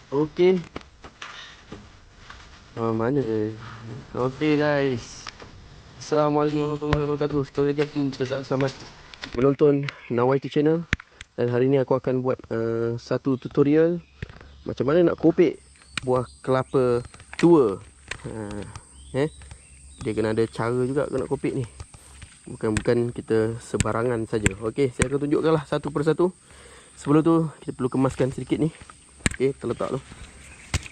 Okey. Mana dia? Okey guys. Assalamualaikum warahmatullahi wabarakatuh. Sekali lagi aku selamat menonton Nawaiti Channel. Dan hari ni aku akan buat satu tutorial macam mana nak kopek buah kelapa tua. Dia kena ada cara juga nak kopek ni. Bukan kita sebarangan saja. Okey, saya akan tunjukkanlah satu persatu. Sebelum tu kita perlu kemaskan sedikit ni. Okey, kita letak dulu.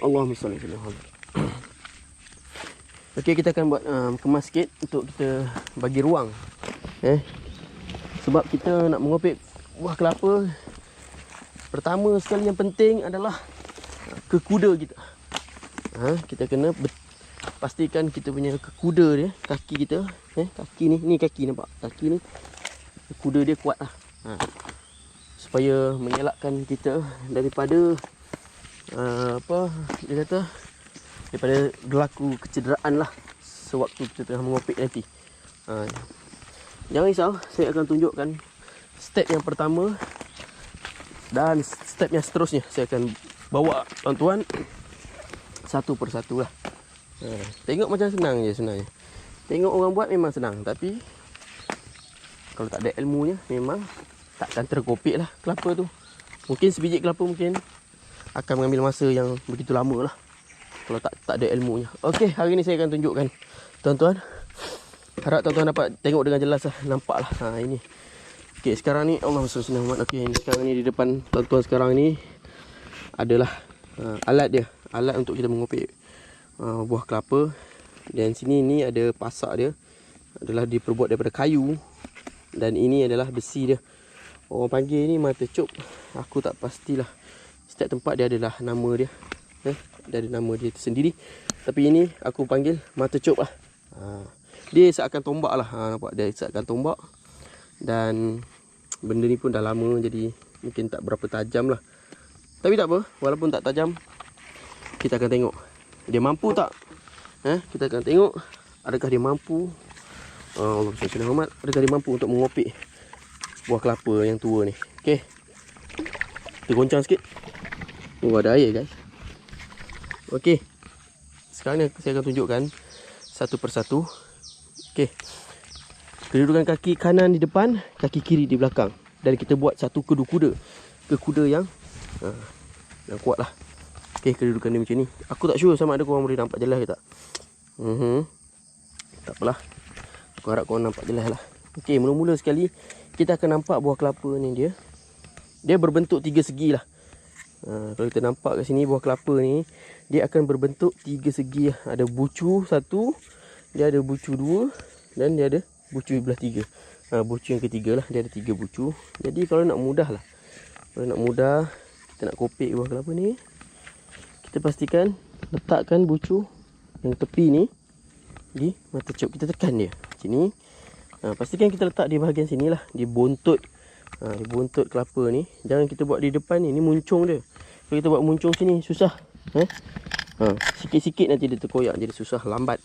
Allahumma salli ala Muhammad. Okey, kita akan buat kemas sikit untuk kita bagi ruang. Sebab kita nak mengopek buah kelapa, pertama sekali yang penting adalah kekuda kita. Kita kena pastikan kita punya kekuda dia, kaki kita, kaki ni kaki nampak. Kaki ni kuda dia kuat lah. Supaya mengelakkan kita daripada dia kata daripada berlaku kecederaan lah sewaktu kita tengah mengopek nanti. Jangan risau, saya akan tunjukkan step yang pertama dan step yang seterusnya. Saya akan bawa tuan-tuan satu persatu lah. Tengok macam senang je sebenarnya. Tengok orang buat memang senang, tapi kalau tak ada ilmunya memang takkan terkopek lah kelapa tu. Mungkin sebiji kelapa mungkin akan mengambil masa yang begitu lama lah kalau tak ada ilmunya. Okey, hari ni saya akan tunjukkan tuan-tuan. Harap tuan-tuan dapat tengok dengan jelas lah. Nampak lah. Ini. Okey, sekarang ni Allahumma salli ala Muhammad. Okey, sekarang ni di depan tuan-tuan sekarang ni adalah alat dia. Alat untuk kita mengopek buah kelapa. Dan sini ni ada pasak dia. Adalah diperbuat daripada kayu. Dan ini adalah besi dia. Orang panggil ni mata cop. Aku tak pastilah. Setiap tempat dia adalah nama dia. Dia ada nama dia sendiri. Tapi ini aku panggil mata cop lah. Dia seakan tombak lah. Nampak dia seakan tombak. Dan benda ni pun dah lama, jadi mungkin tak berapa tajam lah. Tapi tak apa, walaupun tak tajam, kita akan tengok dia mampu tak. Kita akan tengok adakah dia mampu. Allah SWT, adakah dia mampu untuk mengopek buah kelapa yang tua ni. Okey, kita goncang sikit. Ada air guys. Okey, sekarang ni saya akan tunjukkan satu persatu. Okey, kedudukan kaki kanan di depan, kaki kiri di belakang. Dan kita buat satu kekuda yang kuat lah. Okey, kedudukan dia macam ni. Aku tak sure sama ada korang boleh nampak jelas ke tak. Tak apalah, aku harap korang nampak jelas lah. Okey, mula-mula sekali kita akan nampak buah kelapa ni dia berbentuk tiga segi lah. Kalau kita nampak kat sini, buah kelapa ni dia akan berbentuk tiga segi lah. Ada bucu satu, dia ada bucu dua, dan dia ada bucu belah tiga. Bucu yang ketiga lah, dia ada tiga bucu. Jadi kalau nak mudah lah, kalau nak mudah kita nak kopek buah kelapa ni, kita pastikan letakkan bucu yang tepi ni di mata cop. Kita tekan dia sini. Pastikan kita letak di bahagian sini lah, di bontot. Di bontot kelapa ni. Jangan kita buat di depan ni, ni muncung dia. Kalau kita buat muncung sini susah. Sikit-sikit nanti dia terkoyak, jadi susah, lambat.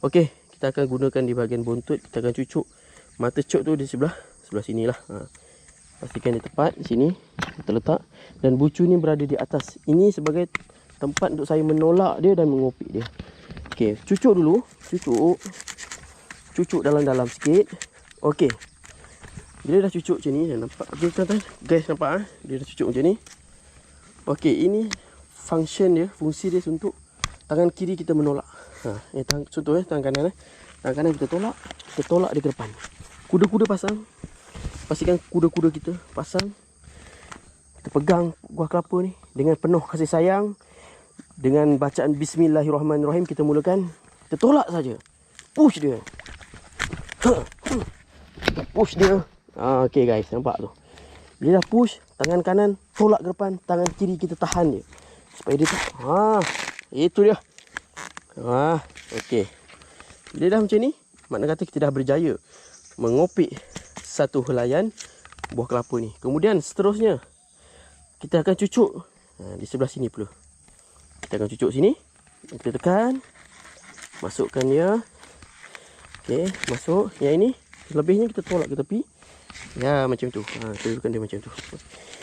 Okey, kita akan gunakan di bahagian bontot. Kita akan cucuk mata cop tu di sebelah sini lah. Pastikan dia tepat di sini. Kita letak, dan bucu ni berada di atas. Ini sebagai tempat untuk saya menolak dia dan mengopek dia. Okey, cucuk dulu. Cucuk dalam-dalam sikit. Okey, bila dah cucuk macam ni, dah nampak. Okey tuan-tuan, guys nampak dia dah cucuk macam ni. Okey, ini fungsi dia untuk tangan kiri kita menolak. Contoh tangan kanan. Tangan kanan kita tolak dia ke depan. Kuda-kuda pasang. Pastikan kuda-kuda kita pasang. Kita pegang buah kelapa ni dengan penuh kasih sayang. Dengan bacaan Bismillahirrahmanirrahim kita mulakan. Kita tolak saja. Push dia. Kita push dia. Okey guys, nampak tu. Bila dah push, tangan kanan tolak ke depan, tangan kiri kita tahan dia supaya dia itu dia. Okey. Bila dah macam ni, makna kata kita dah berjaya mengopek satu helaian buah kelapa ni. Kemudian seterusnya kita akan cucuk di sebelah sini pula. Kita akan cucuk sini. Kita tekan, masukkan dia. Okey, masuk. Yang ini lebihnya kita tolak ke tepi. Ya, macam tu. Tunjukkan dia macam tu.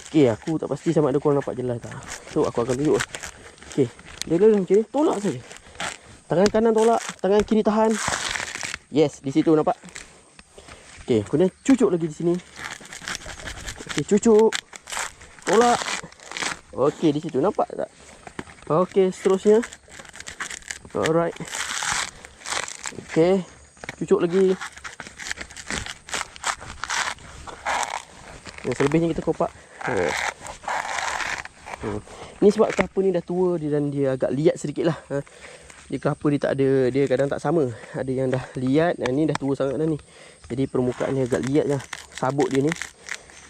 Okey, aku tak pasti sama ada korang nampak jelas tak. So aku akan tunjuk. Okey, dia macam ni, tolak saja. Tangan kanan tolak, tangan kiri tahan. Yes, di situ nampak. Okey, kemudian cucuk lagi di sini. Okey, cucuk. Tolak. Okey, di situ nampak tak? Okey, seterusnya. Alright. Okey, cucuk lagi. Yang selebihnya kita kopak. Ni sebab kelapa ni dah tua dia dan dia agak liat sedikit lah. Dia kelapa dia tak ada, dia kadang tak sama. Ada yang dah liat, ni dah tua sangat dah ni. Jadi permukaan dia agak liat lah. Sabuk dia ni.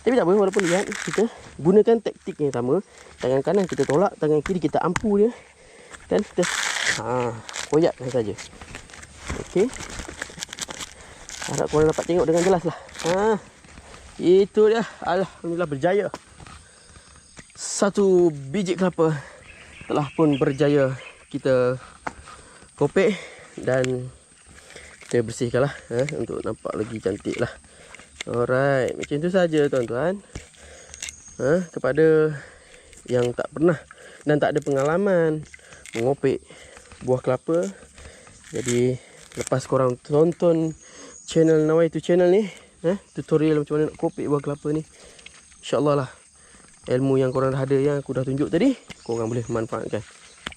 Tapi tak apa, walaupun liat, kita gunakan taktik yang sama. Tangan kanan kita tolak, tangan kiri kita ampu dia. Dan kita koyakkan saja. Okey. Harap korang dapat tengok dengan jelas lah. Itu dia. Alhamdulillah berjaya. Satu biji kelapa telah pun berjaya kita kopek dan kita bersihkan lah untuk nampak lagi cantik lah. Alright, macam tu saja tuan-tuan. Kepada yang tak pernah dan tak ada pengalaman mengopek buah kelapa, jadi lepas korang tonton channel Nawaitu channel ni, tutorial macam mana nak kopek buah kelapa ni, InsyaAllah lah ilmu yang korang dah ada, yang aku dah tunjuk tadi, korang boleh manfaatkan.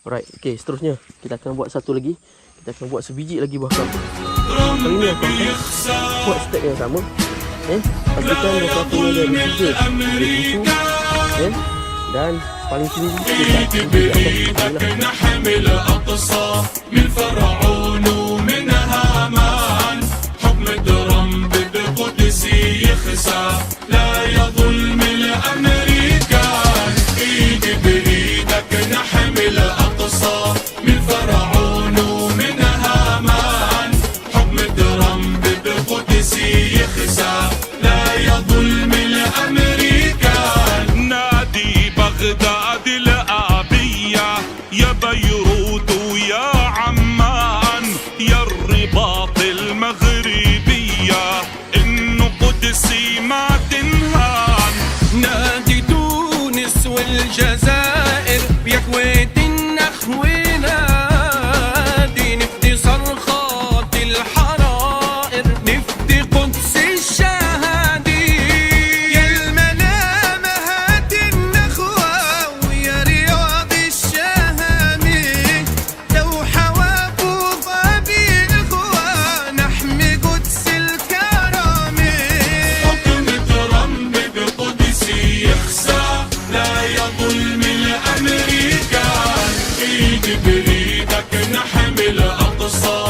Alright, okay, seterusnya kita akan buat satu lagi. Kita akan buat sebiji lagi buah kelapa. Kali ni aku akan buat step yang sama. Pastikan buah kelapa ni ada 3 susu. Dan paling tinggi kita akan بغداد الآبية يا بيروت ويا عمان يا الرباط المغربية إنه قدسي ما تنهان نادي تونس والجزائر يا كويت النخوة نادي نفدي صرخات الحرائر نفدي قدس الشهادي يا المنامة هات النخوة ويا رياض الشهامي لو حوابو غابي الإخوة نحمي قدس الكرامي حكم ترمب بقدسي يخسى لا يظلم الأمريكان إيد بإيدك نحمي الأقصى